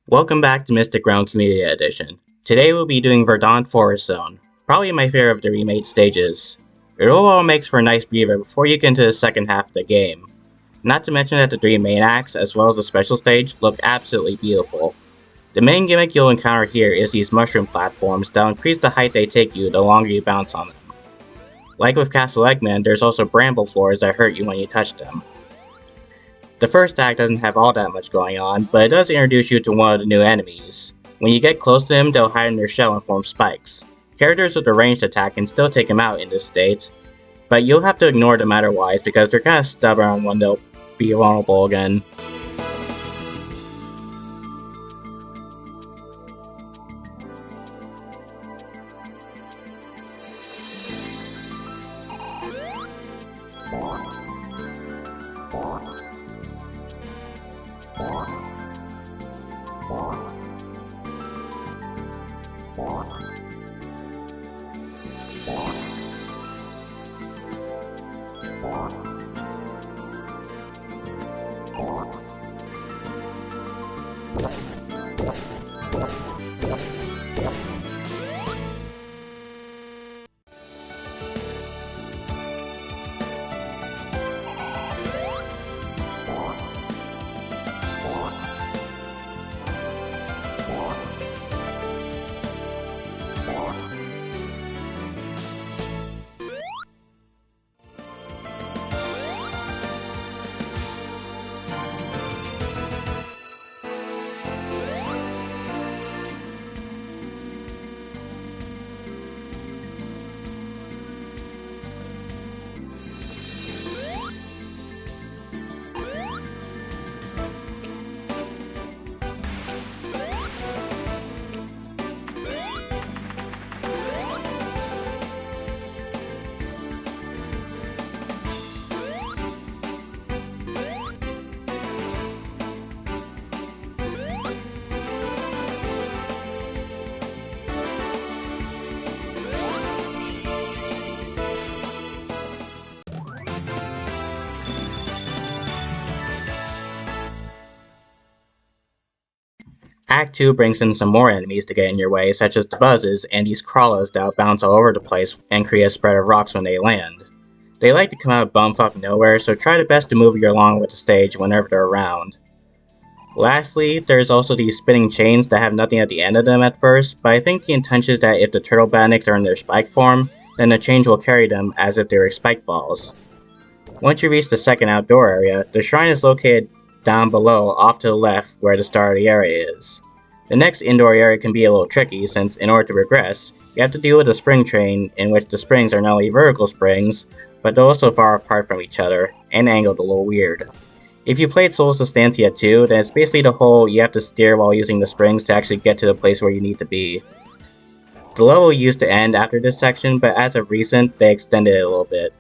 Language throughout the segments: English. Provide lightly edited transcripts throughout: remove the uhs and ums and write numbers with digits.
Welcome back to Mystic Realm Community Edition. Today we'll be doing Verdant Forest Zone, probably my favorite of the remade stages. It overall makes for a nice breather before you get into the second half of the game. Not to mention that the three main acts, as well as the special stage, look absolutely beautiful. The main gimmick you'll encounter here is these mushroom platforms that will increase the height they take you the longer you bounce on them. Like with Castle Eggman, there's also bramble floors that hurt you when you touch them. The first act doesn't have all that much going on, but it does introduce you to one of the new enemies. When you get close to them, they'll hide in their shell and form spikes. Characters with a ranged attack can still take them out in this state, but you'll have to ignore them otherwise because they're kinda stubborn when they'll be vulnerable again. Act 2 brings in some more enemies to get in your way, such as the buzzes and these crawlers that will bounce all over the place and create a spread of rocks when they land. They like to come out of bumfuck nowhere, so try the best to move you along with the stage whenever they're around. Lastly, there's also these spinning chains that have nothing at the end of them at first, but I think the intention is that if the turtle bandits are in their spike form, then the chains will carry them as if they were spike balls. Once you reach the second outdoor area, the shrine is located down below off to the left where the start of the area is. The next indoor area can be a little tricky since in order to progress, you have to deal with a spring train in which the springs are not only vertical springs, but they're also far apart from each other and angled a little weird. If you played Soul Sustancia 2, then it's basically the whole you have to steer while using the springs to actually get to the place where you need to be. The level used to end after this section, but as of recent, they extended it a little bit.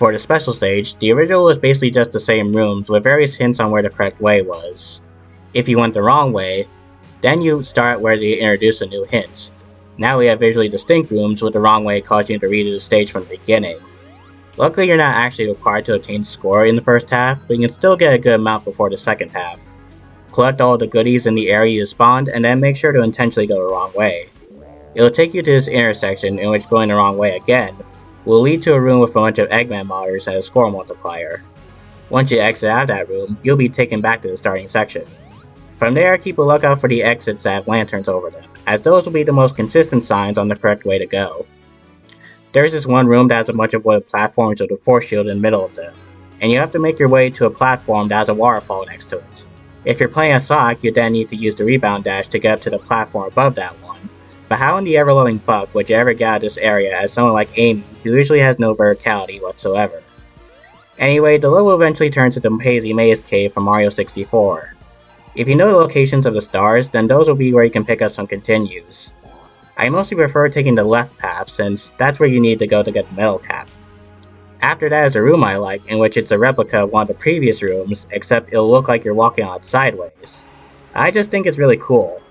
For the special stage, the original was basically just the same rooms with various hints on where the correct way was. If you went the wrong way, then you start where they introduce a new hint. Now we have visually distinct rooms with the wrong way causing you to redo the stage from the beginning. Luckily you're not actually required to obtain score in the first half, but you can still get a good amount before the second half. Collect all the goodies in the area you spawned and then make sure to intentionally go the wrong way. It will take you to this intersection in which going the wrong way again will lead to a room with a bunch of Eggman modders and a score multiplier. Once you exit out of that room, you'll be taken back to the starting section. From there, keep a lookout for the exits that have lanterns over them, as those will be the most consistent signs on the correct way to go. There's this one room that has a bunch of wood platforms with a force shield in the middle of them, and you have to make your way to a platform that has a waterfall next to it. If you're playing as Sonic, you then need to use the rebound dash to get up to the platform above that one, but how in the ever-loving fuck would you ever get out of this area as someone like Amy, who usually has no verticality whatsoever? Anyway, the level eventually turns into Hazy Maze Cave from Mario 64. If you know the locations of the stars, then those will be where you can pick up some continues. I mostly prefer taking the left path since that's where you need to go to get the metal cap. After that is a room I like, in which it's a replica of one of the previous rooms, except it'll look like you're walking on it sideways. I just think it's really cool.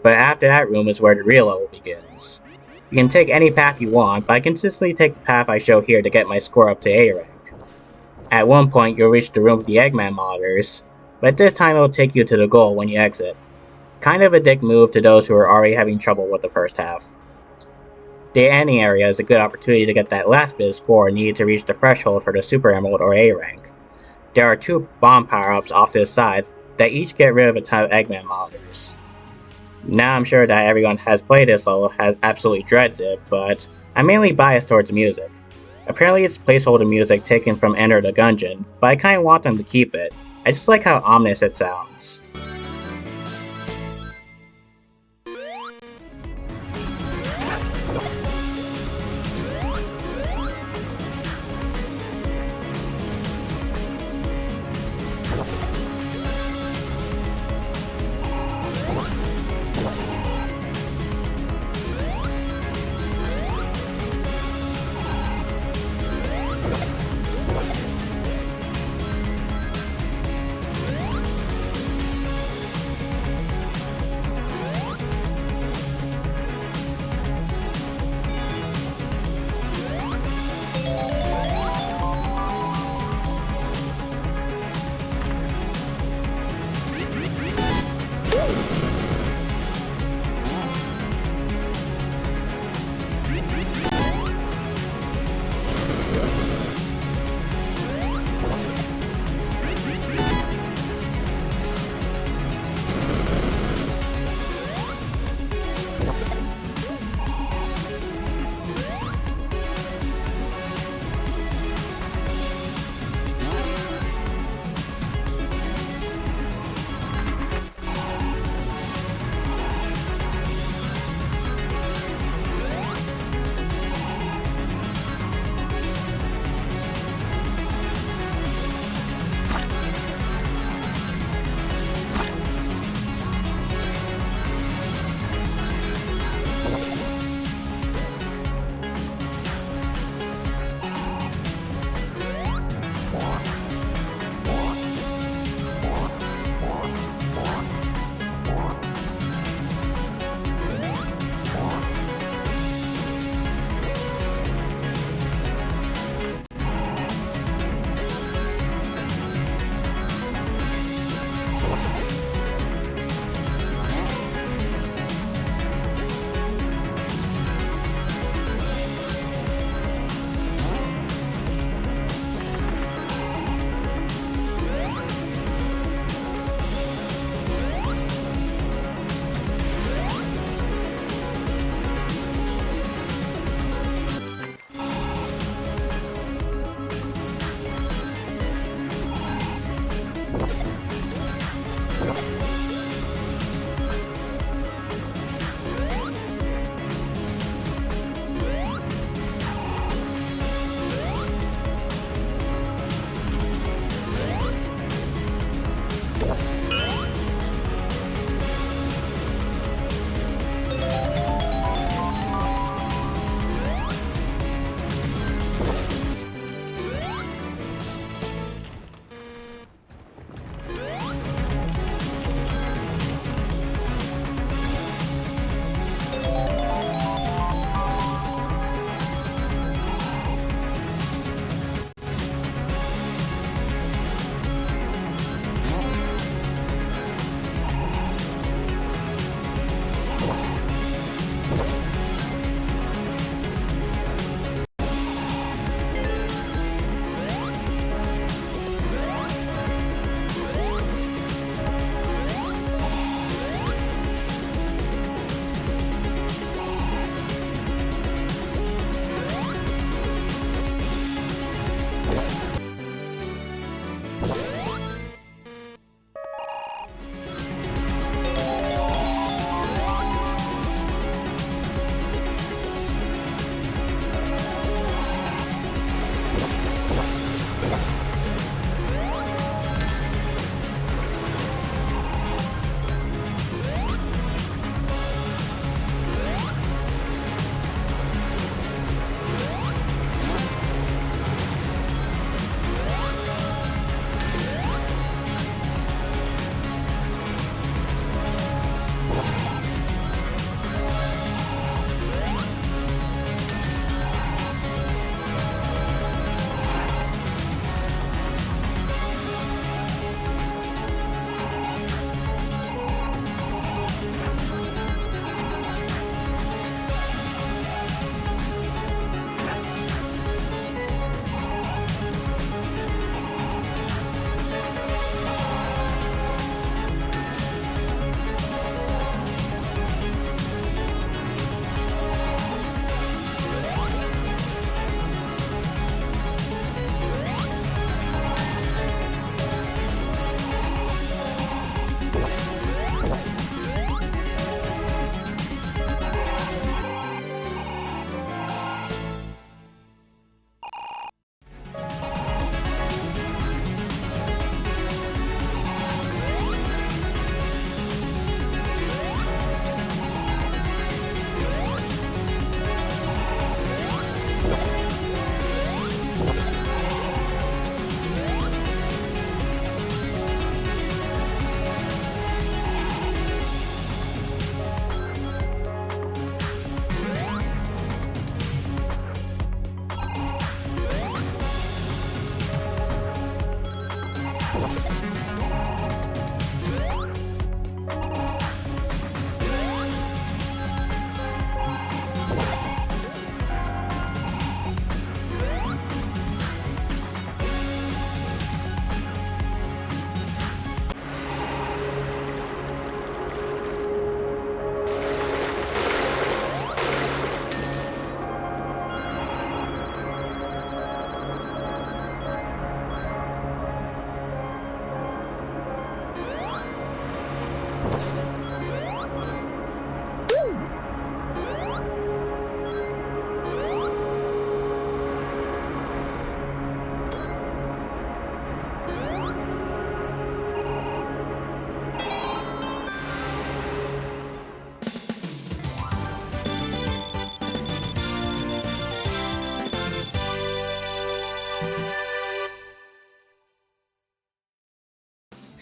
But after that room is where the real level begins. You can take any path you want, but I consistently take the path I show here to get my score up to A rank. At one point you'll reach the room with the Eggman modders, but this time it will take you to the goal when you exit. Kind of a dick move to those who are already having trouble with the first half. The ending area is a good opportunity to get that last bit of score needed to reach the threshold for the Super Emerald or A rank. There are 2 bomb power-ups off to the sides that each get rid of a ton of Eggman modders. Now I'm sure that everyone has played this level absolutely dreads it, but I'm mainly biased towards the music. Apparently it's placeholder music taken from Enter the Gungeon, but I kinda want them to keep it. I just like how ominous it sounds.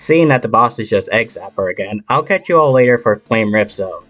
Seeing that the boss is just Egg Zapper again, I'll catch you all later for Flame Rift Zone.